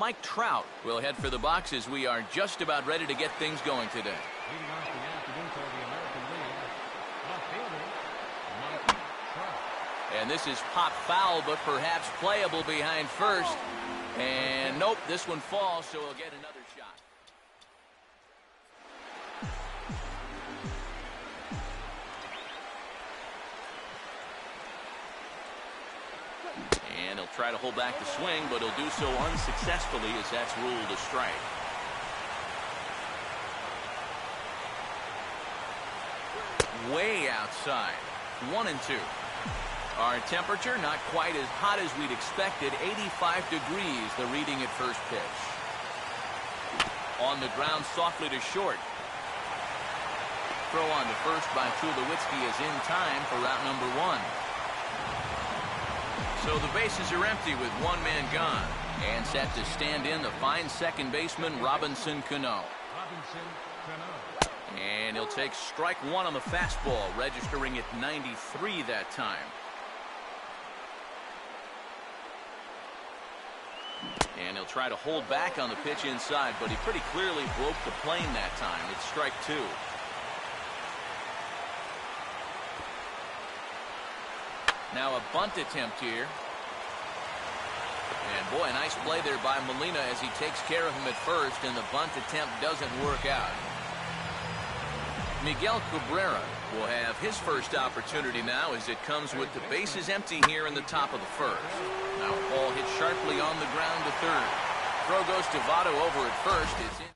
Mike Trout will head for the boxes. We are just about ready to get things going today. Leading off the afternoon for the American League, left fielder, Mike Trout. And this is pop foul, but perhaps playable behind first. And nope, this one falls, so he'll get another shot. And he'll try to hold back the swing, but he'll do so unsuccessfully as that's ruled a strike. Way outside. 1-2. Our temperature not quite as hot as we'd expected. 85 degrees, the reading at first pitch. On the ground softly to short. Throw on to first by Tulowitzki is in time for route number 1. So the bases are empty with one man gone. And set to stand in the fine second baseman Robinson Cano. And he'll take strike one on the fastball, registering at 93 that time. And he'll try to hold back on the pitch inside, but he pretty clearly broke the plane that time. It's strike 2. Now a bunt attempt here. And boy, a nice play there by Molina as he takes care of him at first, and the bunt attempt doesn't work out. Miguel Cabrera will have his first opportunity now as it comes with the bases empty here in the top of the first. Now ball hit sharply on the ground to third. Throw goes to Votto over at first. It's in.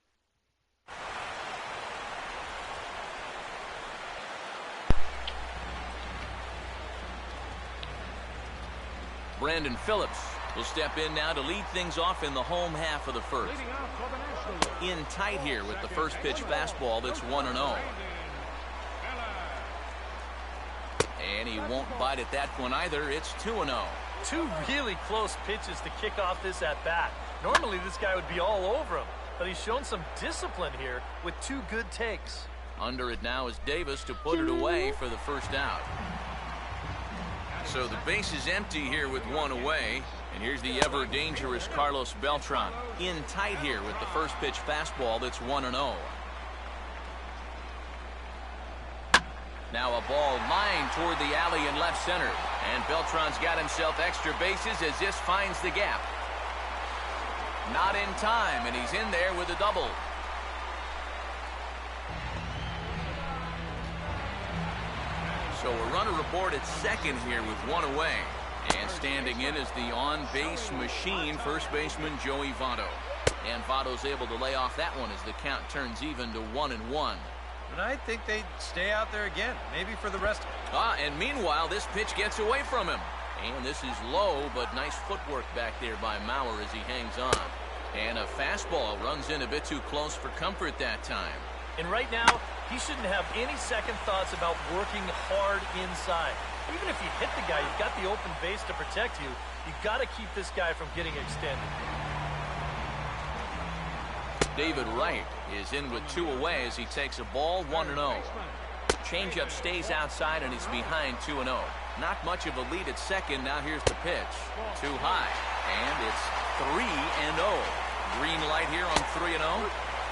Brandon Phillips will step in now to lead things off in the home half of the first. In tight here with the first pitch fastball that's 1-0. And he won't bite at that one either. It's 2-0. Two really close pitches to kick off this at-bat. Normally this guy would be all over him, but he's shown some discipline here with two good takes. Under it now is Davis to put it away for the first out. So the base is empty here with one away. And here's the ever-dangerous Carlos Beltran. In tight here with the first pitch fastball that's 1-0. Now a ball lined toward the alley in left center. And Beltran's got himself extra bases as this finds the gap. Not in time, and he's in there with a double. So a runner aboard at second here with one away. And standing in is the on-base machine, first baseman Joey Votto. And Votto's able to lay off that one as the count turns even to 1-1. And I think they'd stay out there again, maybe for the rest of it. And meanwhile, this pitch gets away from him. And this is low, but nice footwork back there by Mauer as he hangs on. And a fastball runs in a bit too close for comfort that time. And right now, he shouldn't have any second thoughts about working hard inside. Even if you hit the guy, you've got the open base to protect you. You've got to keep this guy from getting extended. David Wright is in with two away as he takes a ball 1-0. Changeup stays outside and he's behind 2-0. Not much of a lead at second. Now here's the pitch. Too high. And it's 3-0. Green light here on 3-0.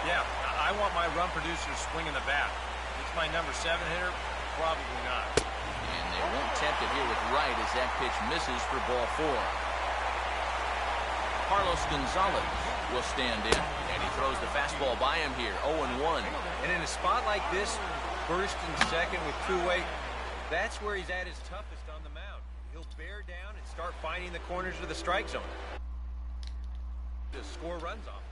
Yeah, I want my run producers swinging the bat. It's my number 7 hitter. Probably not. And they won't tempt it here with Wright as that pitch misses for ball 4. Carlos Gonzalez will stand in, and he throws the fastball by him here, 0-1. And in a spot like this, first and second with two away, that's where he's at his toughest on the mound. He'll bear down and start finding the corners of the strike zone to score runs off.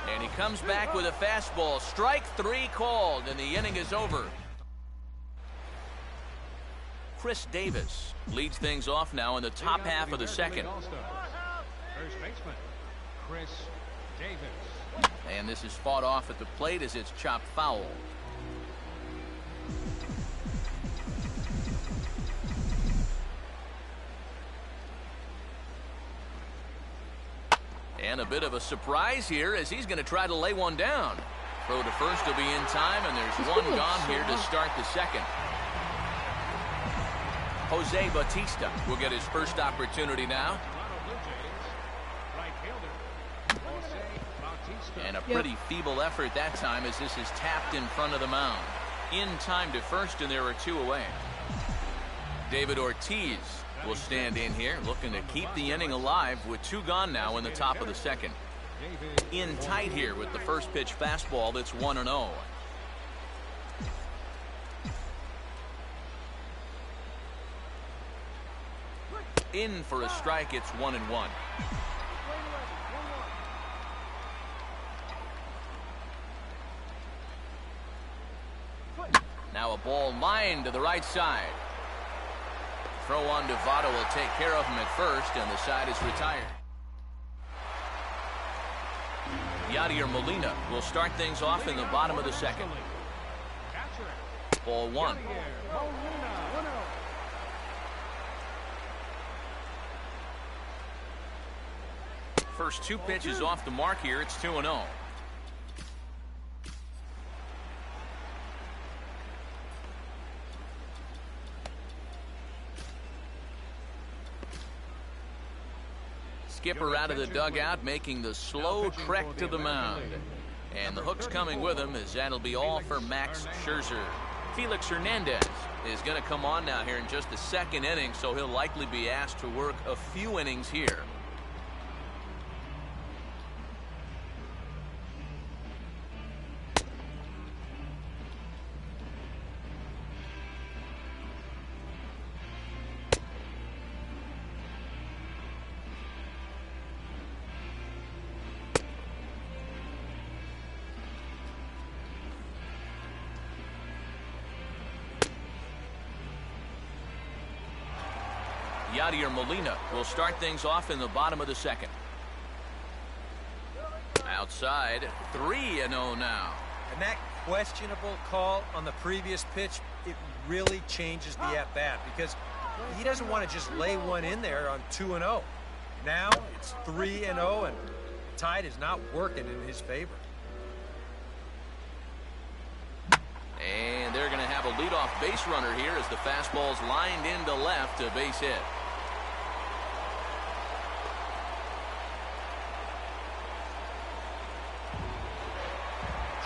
And he comes back with a fastball. Strike 3 called, and the inning is over. Chris Davis leads things off now in the top half of the second. First baseman, Chris Davis. And this is fought off at the plate as it's chopped foul. And a bit of a surprise here as he's going to try to lay one down. Throw to first will be in time, and there's one gone here to start the second. Jose Bautista will get his first opportunity now. And a pretty feeble effort that time as this is tapped in front of the mound. In time to first, and there are two away. David Ortiz will stand in here, looking to keep the inning alive with two gone now in the top of the second. In tight here with the first pitch fastball that's 1-0. In for a strike, it's 1-1. Now a ball lined to the right side. Throw on to Votto will take care of him at first, and the side is retired. Yadier Molina will start things off in the bottom of the second. Ball one. First two pitches off the mark here. It's 2-0. Skipper out of the dugout, making the slow trek to the mound. And the hook's coming with him, as that'll be all for Max Scherzer. Felix Hernandez is going to come on now here in just the second inning, so he'll likely be asked to work a few innings here. Yadier Molina will start things off in the bottom of the second. Outside, 3-0 now. And that questionable call on the previous pitch, it really changes the at-bat, because he doesn't want to just lay one in there on 2-0. Now it's 3-0, and the tide is not working in his favor. And they're going to have a leadoff base runner here as the fastball's lined into left, a base hit.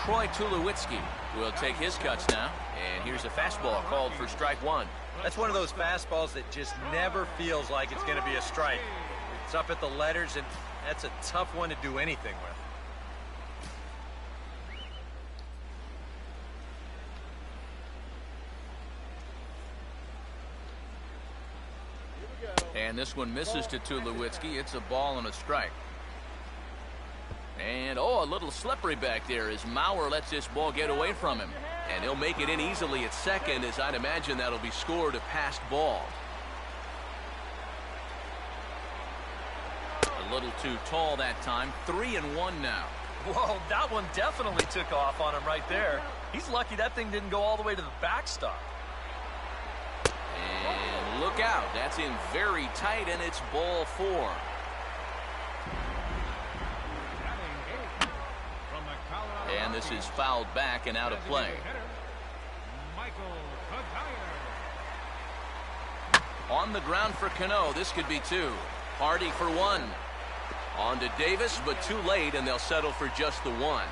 Troy Tulowitzki will take his cuts now, and here's a fastball called for strike one. That's one of those fastballs that just never feels like it's going to be a strike. It's up at the letters, and that's a tough one to do anything with. And this one misses to Tulowitzki. It's a ball and a strike. And, a little slippery back there as Mauer lets this ball get away from him. And he'll make it in easily at second, as I'd imagine that'll be scored a passed ball. A little too tall that time. 3-1 now. Whoa, that one definitely took off on him right there. He's lucky that thing didn't go all the way to the backstop. And look out. That's in very tight, and it's ball 4. And this is fouled back and out of play. On the ground for Cano. This could be 2. Hardy for 1. On to Davis, but too late, and they'll settle for just the 1.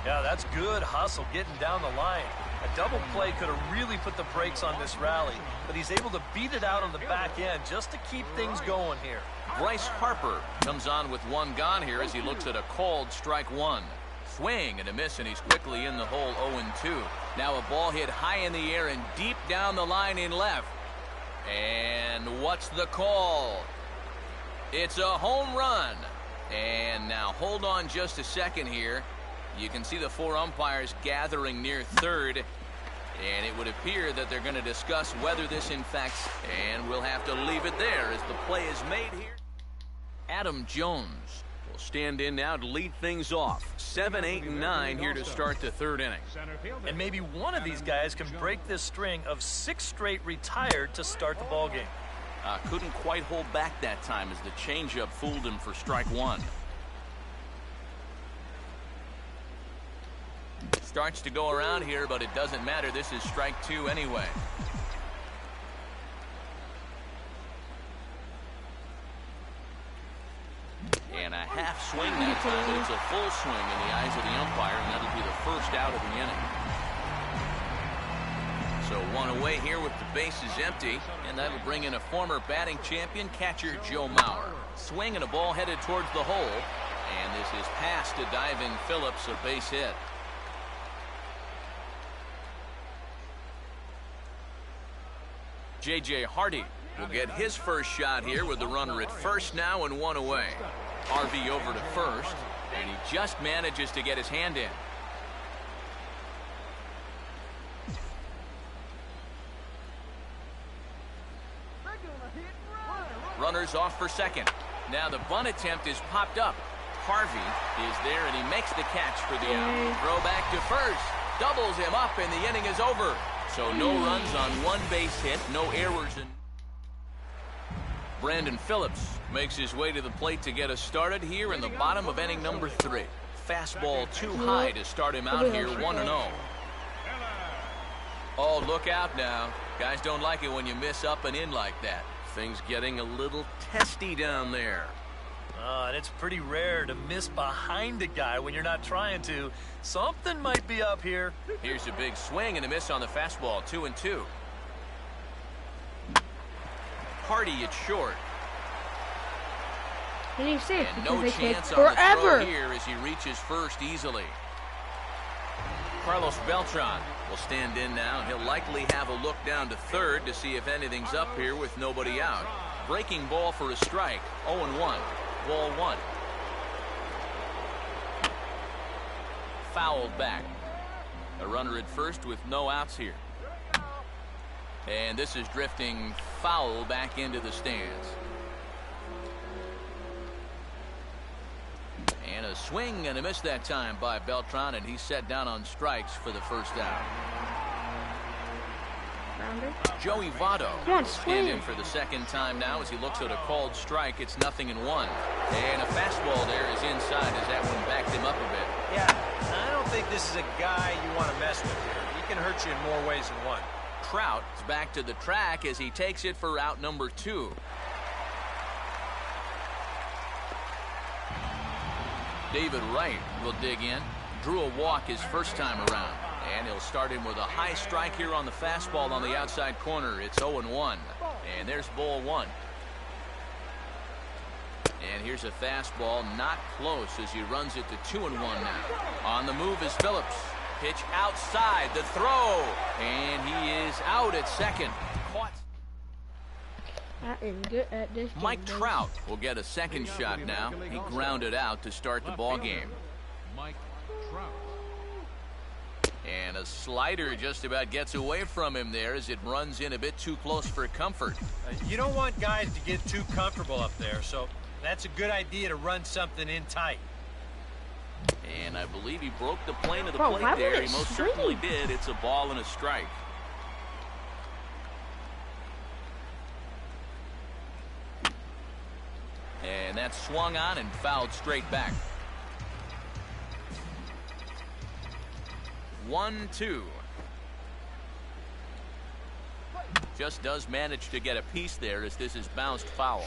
Yeah, that's good hustle getting down the line. A double play could have really put the brakes on this rally, but he's able to beat it out on the back end just to keep things going here. Bryce Harper comes on with 1 gone here as he looks at a called strike 1. Swing and a miss, and he's quickly in the hole. 0-2. Now a ball hit high in the air and deep down the line in left. And what's the call? It's a home run. And now hold on just a second here. You can see the 4 umpires gathering near third. And it would appear that they're going to discuss whether this in fact, and we'll have to leave it there as the play is made here. Adam Jones will stand in now to lead things off. 7, 8, and 9 here to start the third inning. And maybe one of these guys can break this string of 6 straight retired to start the ballgame. Couldn't quite hold back that time as the changeup fooled him for strike one. Starts to go around here, but it doesn't matter. This is strike two anyway. And a half swing that time, but it's a full swing in the eyes of the umpire, and that'll be the first out of the inning. So one away here with the bases empty, and that'll bring in a former batting champion, catcher Joe Mauer. Swing and a ball headed towards the hole, and this is past a diving Phillips, a base hit. J.J. Hardy will get his first shot here with the runner at first now and one away. Harvey over to first, and he just manages to get his hand in. Runners off for second. Now the bunt attempt is popped up. Harvey is there, and he makes the catch for the out. Throw back to first. Doubles him up, and the inning is over. So no runs on one base hit, no errors. Brandon Phillips makes his way to the plate to get us started here in the bottom of inning number 3. Fastball too high to start him out here 1-0. Oh, look out now. Guys don't like it when you miss up and in like that. Things getting a little testy down there. And it's pretty rare to miss behind a guy when you're not trying to. Something might be up here. Here's a big swing and a miss on the fastball, 2-2. Hardy at short. And no chance on the throw here as he reaches first easily. Carlos Beltran will stand in now. He'll likely have a look down to third to see if anything's up here with nobody out. Breaking ball for a strike. 0-1. Ball one. Fouled back. A runner at first with no outs here. And this is drifting foul back into the stands. And a swing and a miss that time by Beltran, and he's set down on strikes for the first out. Joey Votto stand in for the second time now as he looks at a called strike. It's 0-1. And a fastball there is inside as that one backed him up a bit. Yeah, I don't think this is a guy you want to mess with here. He can hurt you in more ways than one. Trout is back to the track as he takes it for out number 2. David Wright will dig in. Drew a walk his first time around. And he'll start him with a high strike here on the fastball on the outside corner. It's 0-1. And there's ball one. And here's a fastball not close as he runs it to 2-1 now. On the move is Phillips. Pitch outside the throw. And he is out at second. Caught. I am good at this game, Mike Trout will get a second shot now. He grounded out to start the ball game. Mike Trout. And a slider just about gets away from him there as it runs in a bit too close for comfort. You don't want guys to get too comfortable up there, so that's a good idea to run something in tight. And I believe he broke the plane of the plate there. He most certainly did. It's a ball and a strike. And that's swung on and fouled straight back. 1-2. Just does manage to get a piece there as this is bounced foul.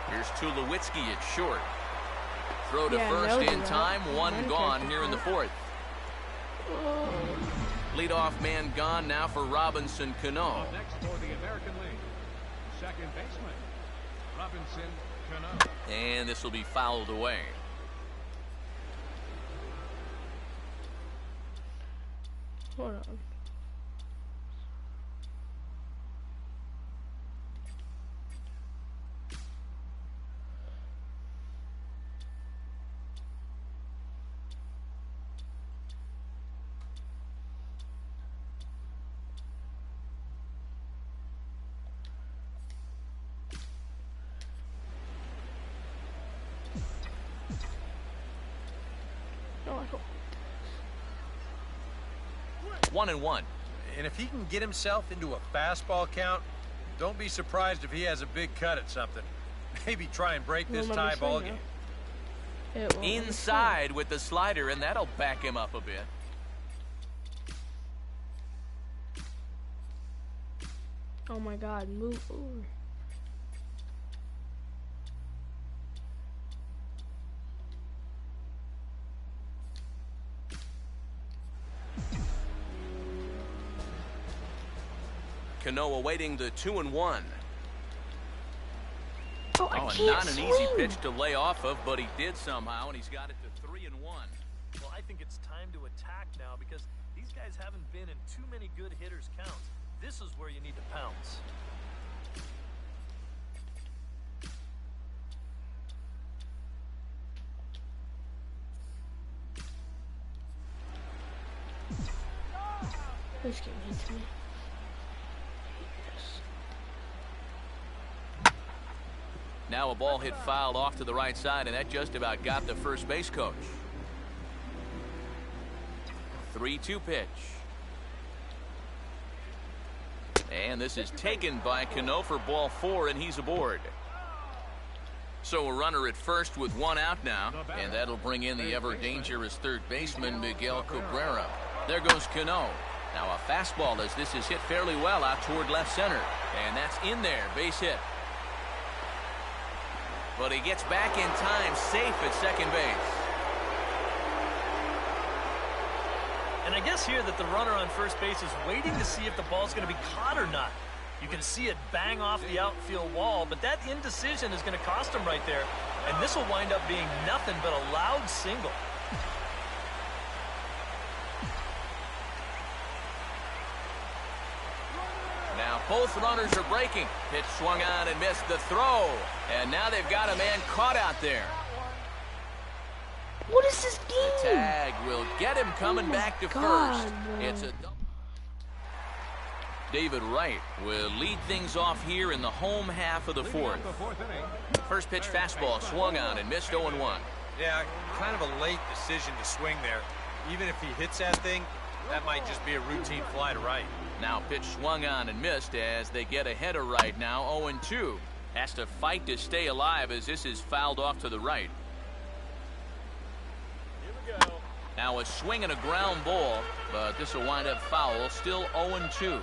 Here's Tulowitzki at short. Throw to first in time. One gone here in the fourth. Leadoff man gone now for Robinson Cano. Next for the American League, second baseman, Robinson Cano. And this will be fouled away. Hold on. No, I don't. 1-1. And if he can get himself into a fastball count, don't be surprised if he has a big cut at something. Maybe try and break this tie ball game. Inside with the slider, and that'll back him up a bit. Oh my God, move over. Cano awaiting the 2-1. Oh, I Oh, and can't not an easy swing. pitch to lay off of, but he did somehow, and he's got it to 3-1. Well, I think it's time to attack now because these guys haven't been in too many good hitters' counts. This is where you need to pounce. This game hates me. Now a ball hit fouled off to the right side, and that just about got the first base coach. 3-2 pitch. And this is taken by Cano for ball 4, and he's aboard. So a runner at first with 1 out now, and that'll bring in the ever-dangerous third baseman, Miguel Cabrera. There goes Cano. Now a fastball as this is hit fairly well out toward left center. And that's in there, base hit. But he gets back in time, safe at second base. And I guess here that the runner on first base is waiting to see if the ball's going to be caught or not. You can see it bang off the outfield wall, but that indecision is going to cost him right there. And this will wind up being nothing but a loud single. Now both runners are breaking. Pitch swung on and missed the throw. And now they've got a man caught out there. What is this game? The tag will get him coming back to first. It's a double. David Wright will lead things off here in the home half of the fourth. First pitch fastball swung on and missed 0-1. Yeah, kind of a late decision to swing there. Even if he hits that thing, that might just be a routine fly to right. Now pitch swung on and missed as they get ahead of Wright now 0-2. Has to fight to stay alive as this is fouled off to the right. Now a swing and a ground ball, but this will wind up foul, still 0-2.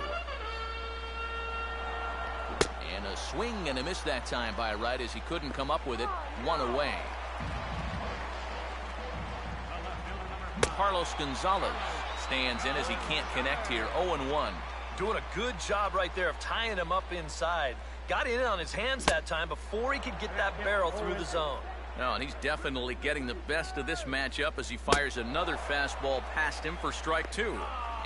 And a swing and a miss that time by Wright as he couldn't come up with it. 1 away. Carlos Gonzalez stands in as he can't connect here. 0-1. Doing a good job right there of tying him up inside. Got in on his hands that time before he could get that barrel through the zone. No, and he's definitely getting the best of this matchup as he fires another fastball past him for strike 2.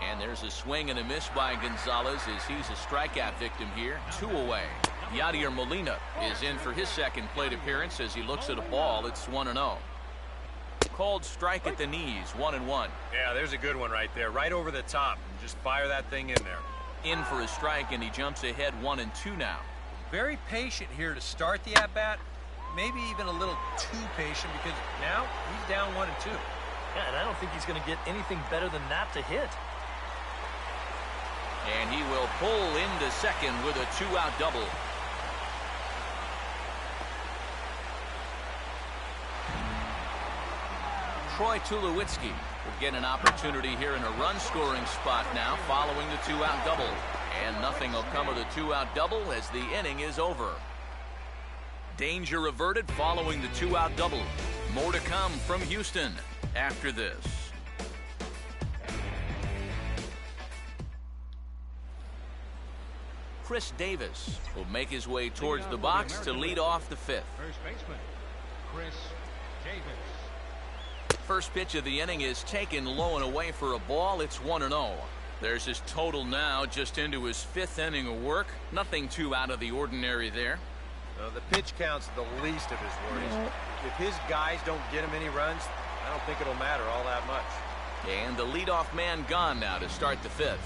And there's a swing and a miss by Gonzalez as he's a strikeout victim here. 2 away. Yadier Molina is in for his second plate appearance as he looks at a ball. It's 1-0. Called strike at the knees. 1-1. Yeah, there's a good one right there. Right over the top. Just fire that thing in there. In for a strike, and he jumps ahead 1-2 now. Very patient here to start the at-bat. Maybe even a little too patient because now he's down 1-2. Yeah, and I don't think he's going to get anything better than that to hit. And he will pull into second with a 2-out double. Troy Tulowitzki will get an opportunity here in a run-scoring spot now following the 2-out double. And nothing will come of the 2-out double as the inning is over. Danger averted following the 2-out double. More to come from Houston after this. Chris Davis will make his way towards the box to lead off the 5th. First baseman, Chris Davis. First pitch of the inning is taken low and away for a ball. It's 1-0. There's his total now just into his 5th inning of work. Nothing too out of the ordinary there. The pitch count's the least of his worries. If his guys don't get him any runs, I don't think it'll matter all that much. And the leadoff man gone now to start the 5th.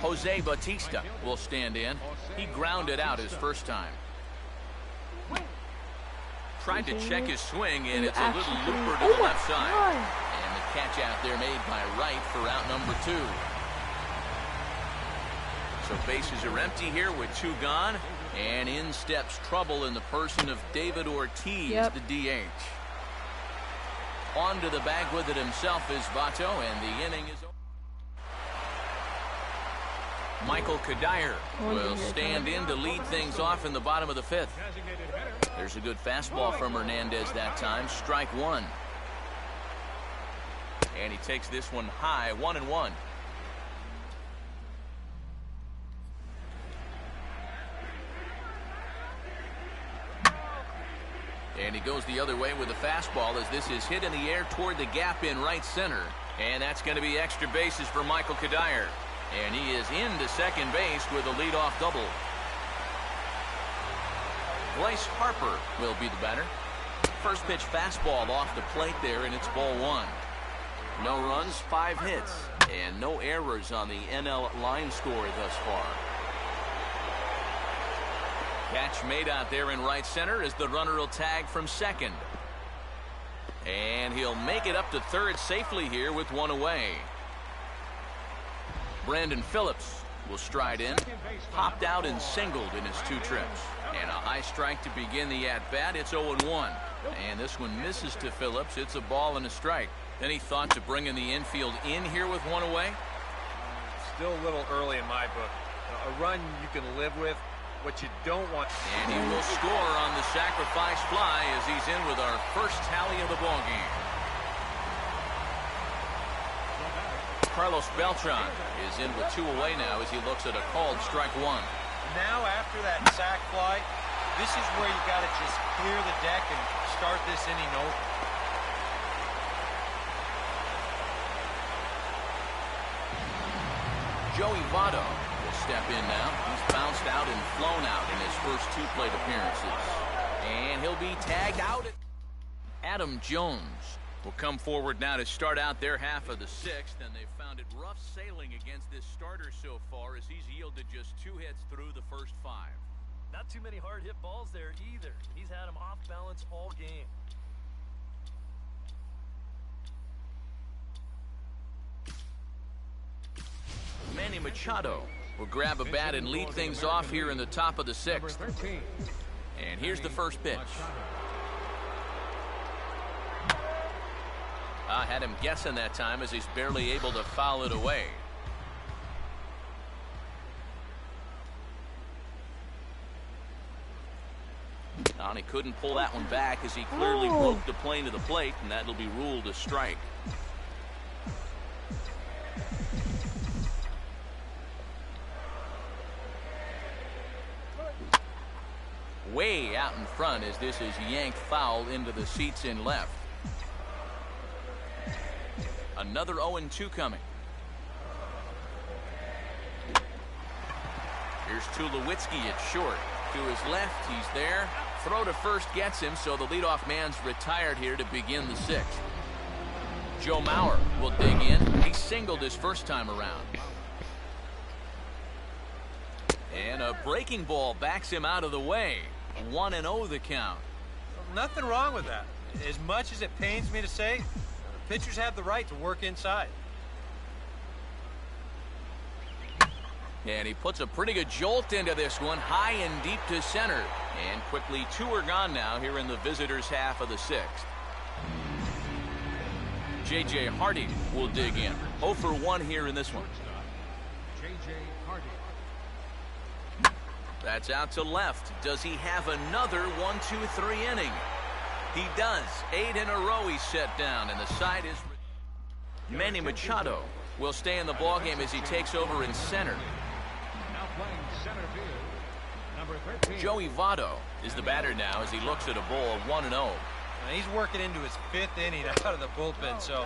Jose Bautista will stand in. He grounded out his first time. tried to check his swing, and You it's a little actually- looper to Oh the my left side. God. And the catch out there made by Wright for out number 2. So bases are empty here with 2 gone. And in steps trouble in the person of David Ortiz, the DH. On to the bag with it himself is Votto, and the inning is over. Michael Kadire will stand in to lead things off in the bottom of the 5th. There's a good fastball from Hernandez that time. Strike 1. And he takes this one high, 1-1. And he goes the other way with the fastball as this is hit in the air toward the gap in right center. And that's going to be extra bases for Michael Kadire. And he is into second base with a leadoff double. Bryce Harper will be the batter. First pitch fastball off the plate there, and it's ball 1. No runs, 5 hits, and no errors on the NL line score thus far. Catch made out there in right center as the runner will tag from second. And he'll make it up to third safely here with 1 away. Brandon Phillips will stride in. Popped out and singled in his 2 trips. And a high strike to begin the at-bat. It's 0-1. And this one misses to Phillips. It's a ball and a strike. Any thoughts of bringing the infield in here with 1 away? Still a little early in my book. A run you can live with. What you don't want. And he will score on the sacrifice fly as he's in with our first tally of the ball game. Carlos Beltran is in with 2 away now as he looks at a called strike 1. Now after that sac fly, this is where you got to just clear the deck and start this inning over. Joey Votto will step in now. He's bounced out and flown out in his first 2 plate appearances. And he'll be tagged out. Adam Jones will come forward now to start out their half of the 6th, and they've found it rough sailing against this starter so far as he's yielded just 2 hits through the first 5. Not too many hard hit balls there either. He's had them off balance all game. Manny Machado will grab a bat and lead things off here in the top of the 6th. And here's the first pitch. I had him guessing that time as he's barely able to foul it away. And he couldn't pull that one back as he clearly broke the plane to the plate, and that'll be ruled a strike. Way out in front as this is yanked foul into the seats in left. Another 0-2 coming. Here's Tulowitzki at short. To his left, he's there. Throw to first gets him, so the leadoff man's retired here to begin the 6th. Joe Mauer will dig in. He singled his first time around. And a breaking ball backs him out of the way. 1-0 the count. Nothing wrong with that. As much as it pains me to say, pitchers have the right to work inside. And he puts a pretty good jolt into this one, high and deep to center. And quickly 2 are gone now here in the visitors' half of the 6th. J.J. Hardy will dig in. 0 for 1 here in this one. J.J. Hardy. That's out to left. Does he have another 1-2-3 inning? He does. 8 in a row he's set down, and the side is... Manny Machado will stay in the ballgame as he takes over in center. Now playing center field, number 13. Joey Votto is the batter now as he looks at a ball 1-0. Now he's working into his 5th inning out of the bullpen, so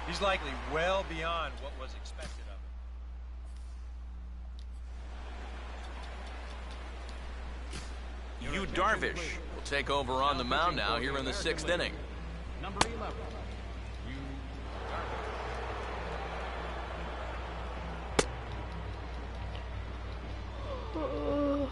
he's likely well beyond what was expected of him. Yu Darvish will take over on the mound now here in the 6th inning. Number 11. Yu Darvish.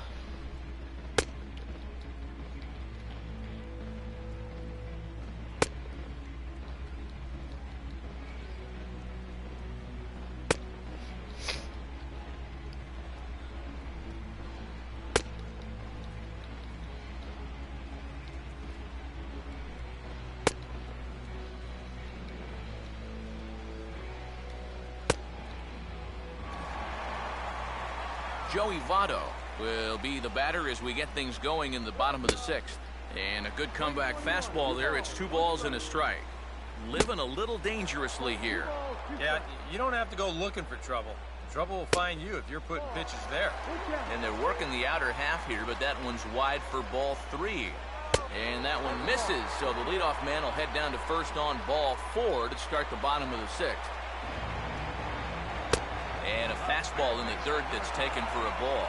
Joey Votto will be the batter as we get things going in the bottom of the 6th. And a good comeback fastball there. It's 2 balls and a strike. Living a little dangerously here. Yeah, you don't have to go looking for trouble. Trouble will find you if you're putting pitches there. And they're working the outer half here, but that one's wide for ball 3. And that one misses, so the leadoff man will head down to first on ball 4 to start the bottom of the 6th. And a fastball in the dirt that's taken for a ball.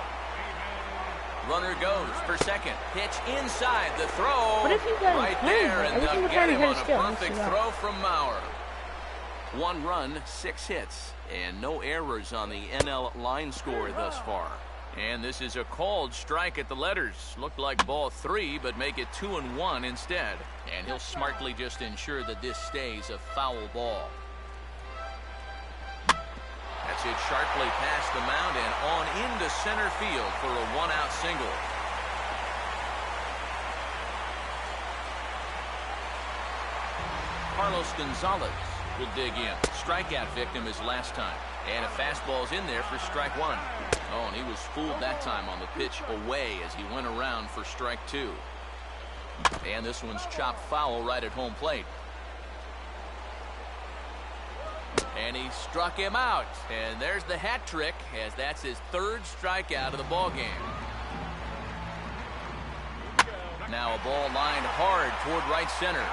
Runner goes for second. Pitch inside. The throw right there, and they'll get him on a perfect throw from Mauer. 1 run, 6 hits, and no errors on the NL line score thus far. And this is a called strike at the letters. Looked like ball 3, but make it 2-1 instead. And he'll smartly just ensure that this stays a foul ball. That's hit sharply past the mound and on into center field for a 1-out single. Carlos Gonzalez will dig in. Strikeout victim his last time. And a fastball's in there for strike 1. Oh, and he was fooled that time on the pitch away as he went around for strike 2. And this one's chopped foul right at home plate. And he struck him out. And there's the hat trick, as that's his 3rd strikeout of the ball game. Now a ball lined hard toward right center.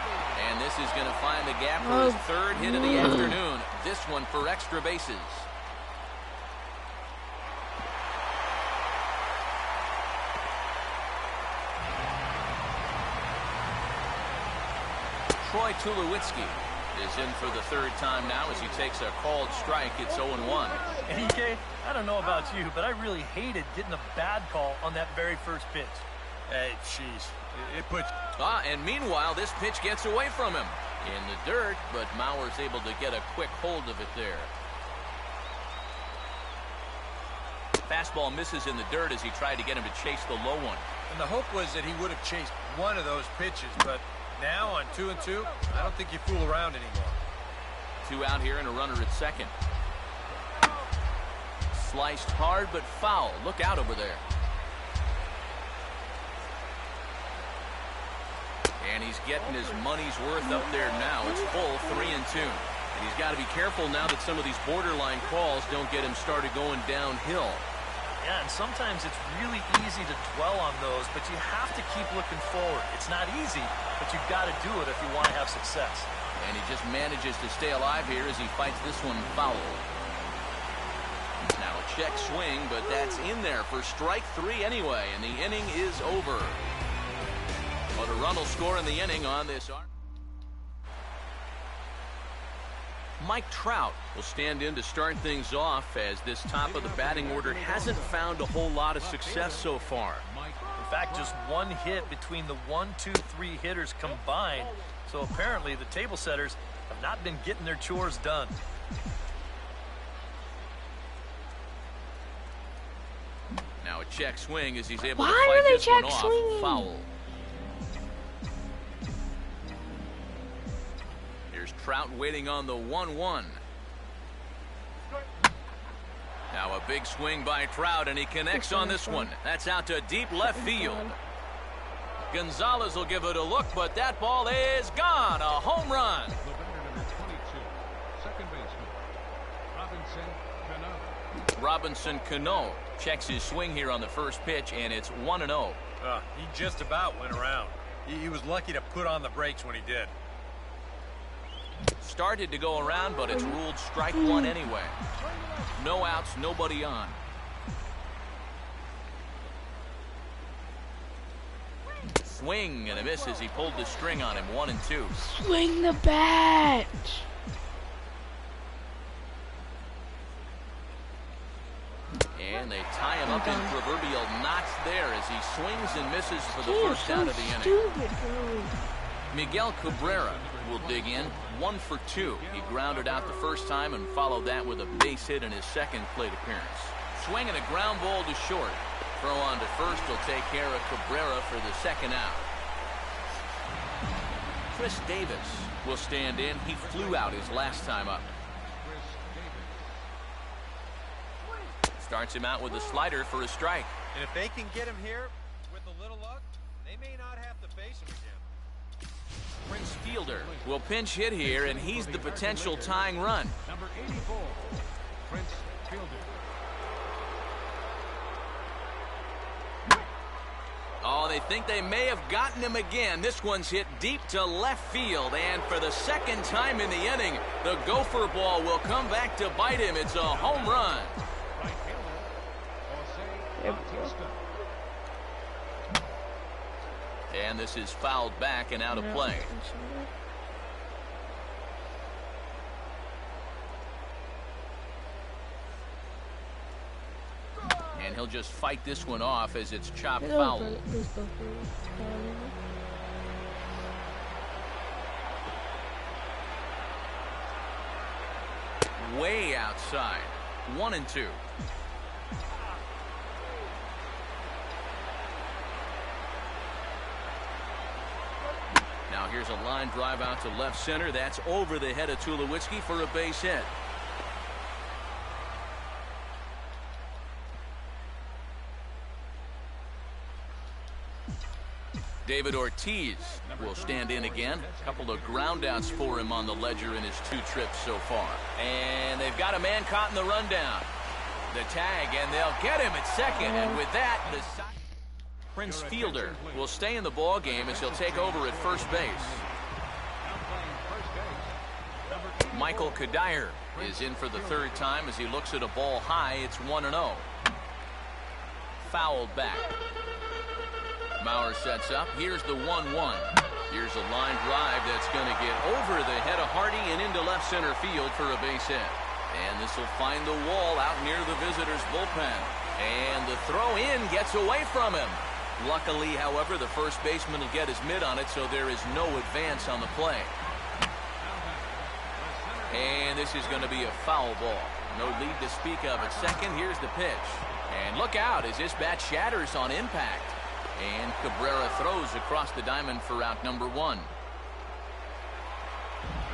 And this is going to find the gap for his 3rd hit of the afternoon. This one for extra bases. Troy Tulowitzki is in for the 3rd time now as he takes a called strike. It's 0-1. And EK, I don't know about you, but I really hated getting a bad call on that very first pitch. Hey, jeez. It puts... And meanwhile, this pitch gets away from him in the dirt, but Mauer's able to get a quick hold of it there. Fastball misses in the dirt as he tried to get him to chase the low one. And the hope was that he would have chased one of those pitches, but now on 2-2, I don't think you fool around anymore. 2 out here and a runner at second. Sliced hard but foul. Look out over there. And he's getting his money's worth up there now. It's full 3-2. And he's got to be careful now that some of these borderline calls don't get him started going downhill. Yeah, and sometimes it's really easy to dwell on those, but you have to keep looking forward. It's not easy, but you've got to do it if you want to have success. And he just manages to stay alive here as he fights this one foul. Now a check swing, but that's in there for strike 3 anyway, and the inning is over. But a run will score in the inning on this. Mike Trout will stand in to start things off as this top of the batting order hasn't found a whole lot of success so far. In fact, just 1 hit between the 1, 2, 3 hitters combined. So apparently the table setters have not been getting their chores done. Now a check swing as he's able to fight this one off. Foul. Here's Trout waiting on the 1-1. Now a big swing by Trout, and he connects on this one. That's out to deep left field. Gonzalez will give it a look, but that ball is gone. A home run. The batter number 22, second baseman, Robinson Cano checks his swing here on the first pitch, and it's 1-0. He just about went around. He was lucky to put on the brakes when he did. Started to go around, but it's ruled strike 1 anyway. No outs, nobody on. Swing and a miss as he pulled the string on him. 1-2. Swing the bat. And they tie him up in proverbial knots there as he swings and misses for the first out of the inning. Miguel Cabrera will dig in. 1 for 2. He grounded out the first time and followed that with a base hit in his second plate appearance. Swinging a ground ball to short. Throw on to first will take care of Cabrera for the second out. Chris Davis will stand in. He flew out his last time up. Starts him out with a slider for a strike. And if they can get him here with a little luck, they may not have to face him again. Prince Fielder will pinch hit here, and he's the potential tying run. Number 84, Prince Fielder. Oh, they think they may have gotten him again. This one's hit deep to left field, and for the second time in the inning, the gopher ball will come back to bite him. It's a home run. Right fielder, Jose Bautista. And this is fouled back and out of play. And he'll just fight this one off as it's chopped foul. Way outside. 1-2. Now here's a line drive out to left center. That's over the head of Tulowitzki for a base hit. David Ortiz will stand in again. A couple of groundouts for him on the ledger in his 2 trips so far. And they've got a man caught in the rundown. The tag, and they'll get him at second. And with that, the Prince Fielder will stay in the ball game as he'll take over at first base. Michael Kadire is in for the 3rd time as he looks at a ball high. It's 1-0. Fouled back. Mauer sets up. Here's the 1-1. Here's a line drive that's going to get over the head of Hardy and into left center field for a base hit. And this will find the wall out near the visitors' bullpen. And the throw in gets away from him. Luckily, however, the first baseman will get his mitt on it, so there is no advance on the play. And this is going to be a foul ball. No lead to speak of at second. Here's the pitch. And look out as this bat shatters on impact. And Cabrera throws across the diamond for out number 1.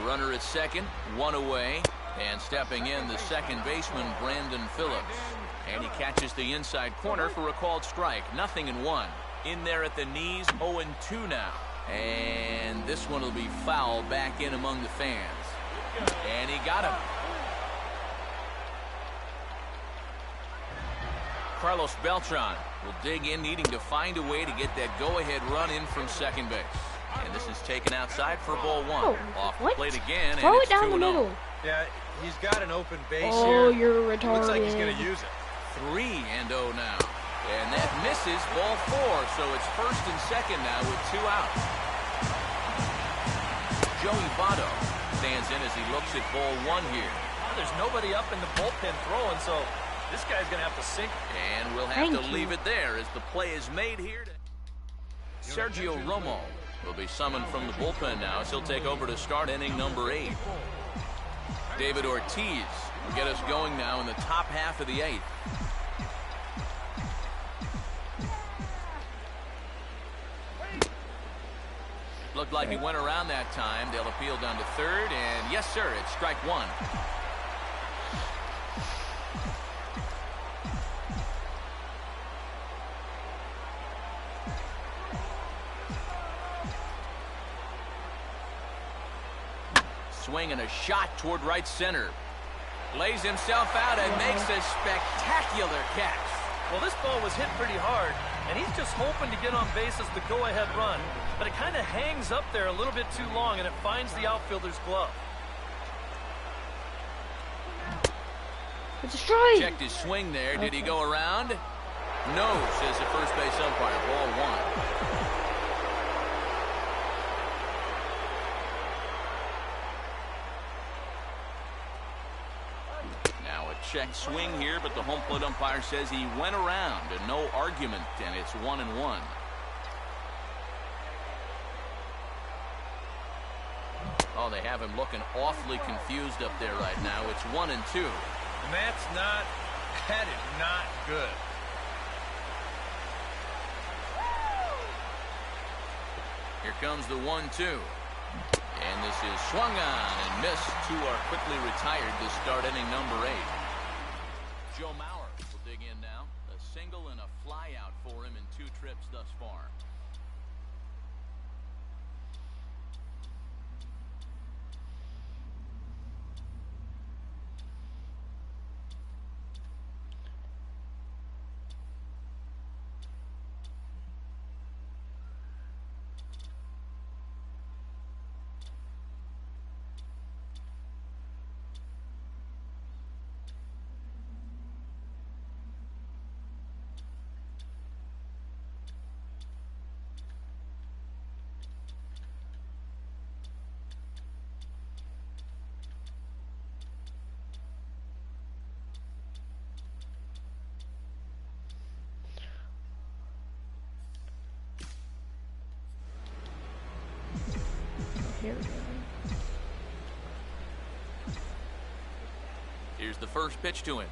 Runner at second, 1 away. And stepping in, the second baseman, Brandon Phillips. And he catches the inside corner for a called strike. 0-1. In there at the knees, 0-2 now. And this one will be fouled back in among the fans. And he got him. Carlos Beltran will dig in, needing to find a way to get that go-ahead run in from second base. And this is taken outside for ball 1. Oh, off the what? plate again, Throw and it it's down the 2-0. middle. Yeah, he's got an open base Oh, here. you're retarded. Looks like he's going to use it. 3-0 now. And that misses ball 4, so it's first and second now with 2 outs. Joey Votto stands in as he looks at ball 1 here. There's nobody up in the bullpen throwing, so this guy's going to have to sink. And we'll have to leave it there as the play is made here. Sergio Romo will be summoned from the bullpen now as he'll take over to start inning number 8. David Ortiz will get us going now in the top half of the 8th. Looked like he went around that time. They'll appeal down to third, and yes, sir, it's strike 1. Swing and a shot toward right center. Lays himself out and makes a spectacular catch. Well, this ball was hit pretty hard, and he's just hoping to get on base as the go-ahead run. But it kind of hangs up there a little bit too long, and it finds the outfielder's glove. It's a strike. Checked his swing there. Did he go around? No, says the first base umpire. Ball 1. Check swing here, but the home plate umpire says he went around and no argument, and it's 1-1. Oh, they have him looking awfully confused up there right now. It's 1-2. And that is not good. Here comes the 1-2. And this is swung on and missed. 2 are quickly retired to start inning number 8. Joe Mauer will dig dig in now. A single and a fly out for him in 2 trips thus far. Here we go. Here's the first pitch to him.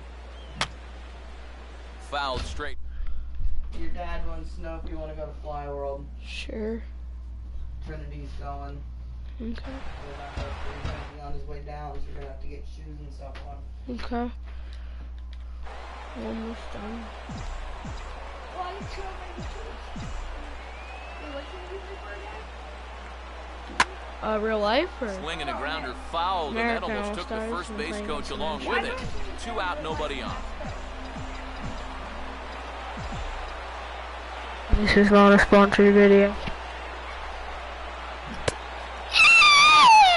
Fouled straight. Your dad wants to know if you want to go to Fly World. Sure. Trinity's going. Okay. He's gonna be on his way down, so you're gonna have to get shoes and stuff on. Okay. Almost done. Real life or? Swinging a grounder fouled, and that American almost took the All-Stars first base and coach playing along with it. 2 out, nobody on. This is not a sponsored video.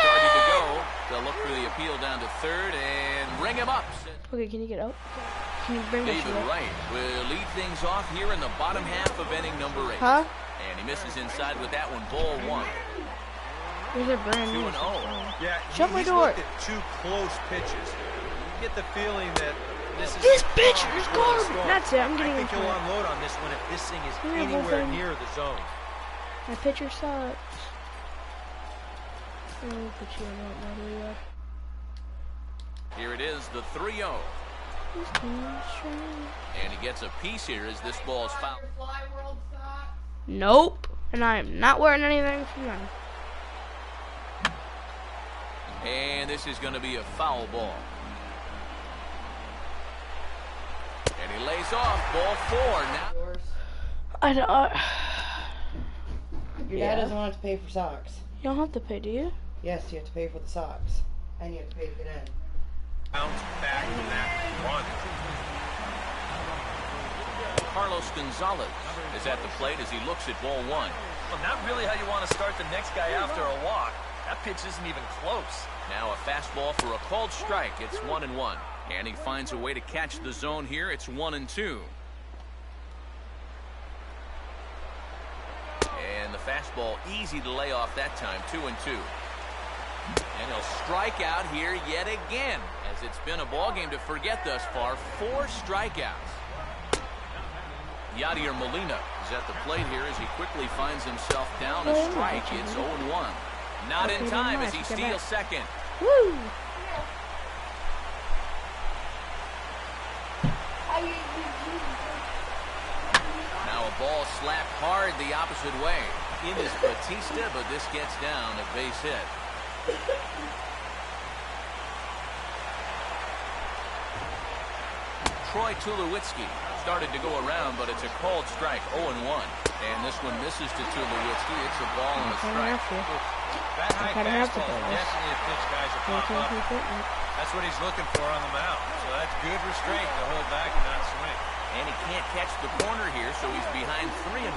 Started to go. They'll look for the appeal down to third and ring him up. Okay, can you get out? Can you bring David this up? Wright will lead things off here in the bottom half of inning number 8. Huh? And he misses inside with that one. Ball 1. There's a brand 2 new. and 0. Yeah, Shut my he's door. looked at 2 close pitches. You get the feeling that this This is pitcher is before the garbage. storm. That's it. I'm getting I think into he'll it. unload on this one if this thing is Yeah, anywhere bullpen. near the zone. My pitcher sucks. Oh, but you don't know who you are. Here it is, the 3-0. He's too strong. And he gets a piece here as this ball is fouled. Fly World socks. Nope. And I am not wearing anything from them. And this is going to be a foul ball. And he lays off. Ball 4 now. Yours. I don't. Your dad doesn't want to pay for socks. You don't have to pay, do you? Yes, you have to pay for the socks. And you have to pay to get in. Bounce back from that run. Carlos Gonzalez is at the plate as he looks at ball 1. Well, not really how you want to start the next guy after a walk. That pitch isn't even close. Now a fastball for a called strike. It's 1-1. And he finds a way to catch the zone here. It's 1-2. And the fastball easy to lay off that time. 2-2. And he'll strike out here yet again, as it's been a ball game to forget thus far. 4 strikeouts. Yadier Molina is at the plate here as he quickly finds himself down a strike. It's 0-1. Not in time as he steals second. Woo! Now a ball slapped hard the opposite way. It is Batista, but this gets down a base hit. Troy Tulowitzki started to go around, but it's a called strike, 0-1. And this one misses to Tulowitzki. It's a ball and a strike. That high kinda have to fastball play is this. definitely a pitch guys will pop up. That's what he's looking for on the mound. So that's good restraint to hold back and not swing. And he can't catch the corner here, so he's behind 3-1.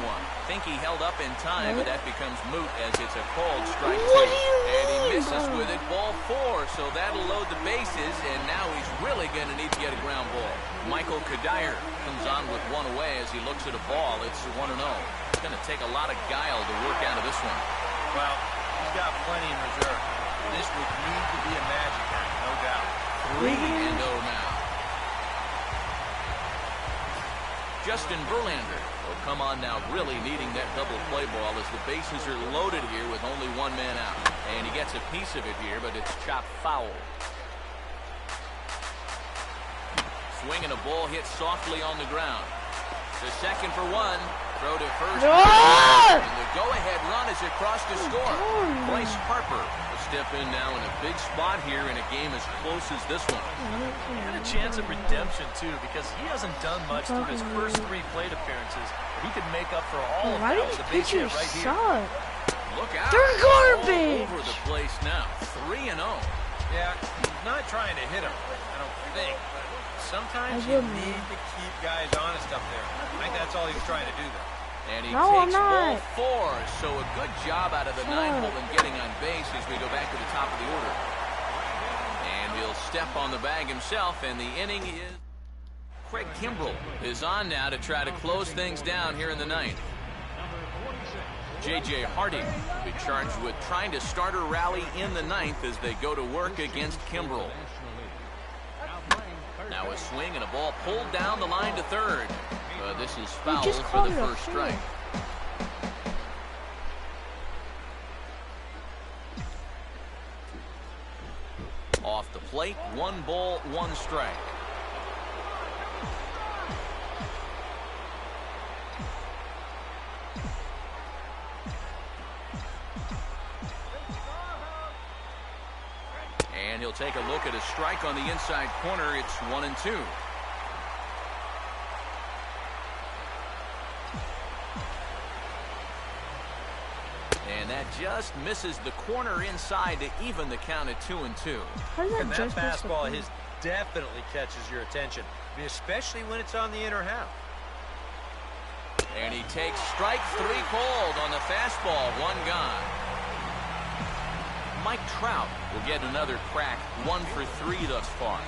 Think he held up in time, but that becomes moot as it's a called strike 2. And he misses with it, ball 4. So that'll load the bases, and now he's really going to need to get a ground ball. Michael Kadire comes on with 1 away as he looks at a ball. It's 1-0. It's going to take a lot of guile to work out of this one. Well, he's got plenty in reserve. This would need to be a magic act, no doubt. 3-0 now. Justin Verlander will come on now, really needing that double play ball as the bases are loaded here with only 1 man out. And he gets a piece of it here, but it's chopped foul. Swinging a ball hit softly on the ground. To second for 1. Throw to first. And the go-ahead run is across to score. Bryce Harper will step in now in a big spot here in a game as close as this one. And a chance at redemption, too, because he hasn't done much through his first 3 plate appearances. But he could make up for all of Why that did with you a base pitch your hit right here. shot? Look out. They're garbage. All over the place now. 3-0. Yeah, he's not trying to hit him, I don't think. But sometimes you need to keep guys honest up there. I think that's all he's trying to do there. And he No, takes I'm ball 4. So a good job out of the 9-hole in getting on base as we go back to the top of the order. And he'll step on the bag himself, and the inning is... Craig Kimbrell is on now to try to close things down here in the 9th. J.J. Harding will be charged with trying to start a rally in the 9th as they go to work against Kimbrell. Now a swing and a ball pulled down the line to third. This is foul for the first strike. Off the plate, 1 ball, 1 strike. And he'll take a look at a strike on the inside corner. It's 1-2. And that just misses the corner inside to even the count at 2-2. And that fastball of his definitely catches your attention, especially when it's on the inner half. And he takes strike 3 called on the fastball. 1 gone. Mike Trout will get another crack. 1 for 3 thus far.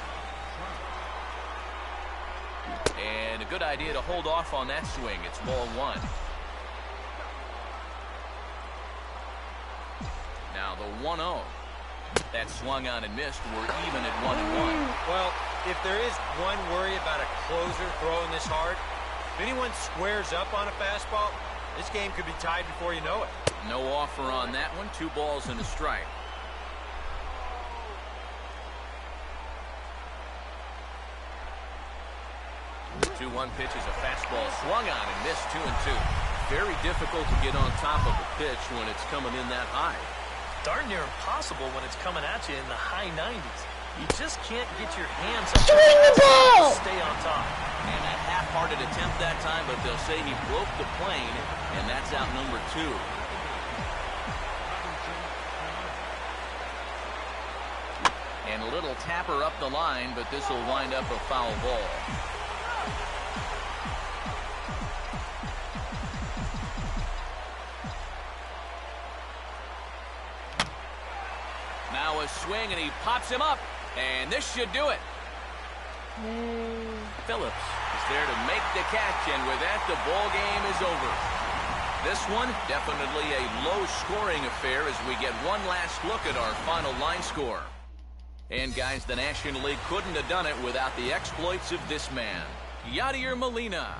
And a good idea to hold off on that swing. It's ball 1. Now the 1-0. That swung on and missed. We're even at 1-1. Well, if there is one worry about a closer throwing this hard, if anyone squares up on a fastball, this game could be tied before you know it. No offer on that one. 2 balls and a strike. The 2-1 pitch is a fastball swung on and missed. 2-2. Very difficult to get on top of a pitch when it's coming in that high. Darn near impossible when it's coming at you in the high 90s. You just can't get your hands up to stay on top. And a half-hearted attempt that time, but they'll say he broke the plane, and that's out number 2. And a little tapper up the line, but this will wind up a foul ball. Now a swing, and he pops him up, and this should do it. Phillips is there to make the catch, and with that, the ball game is over. This one, definitely a low-scoring affair as we get one last look at our final line score. And, guys, the National League couldn't have done it without the exploits of this man, Yadier Molina.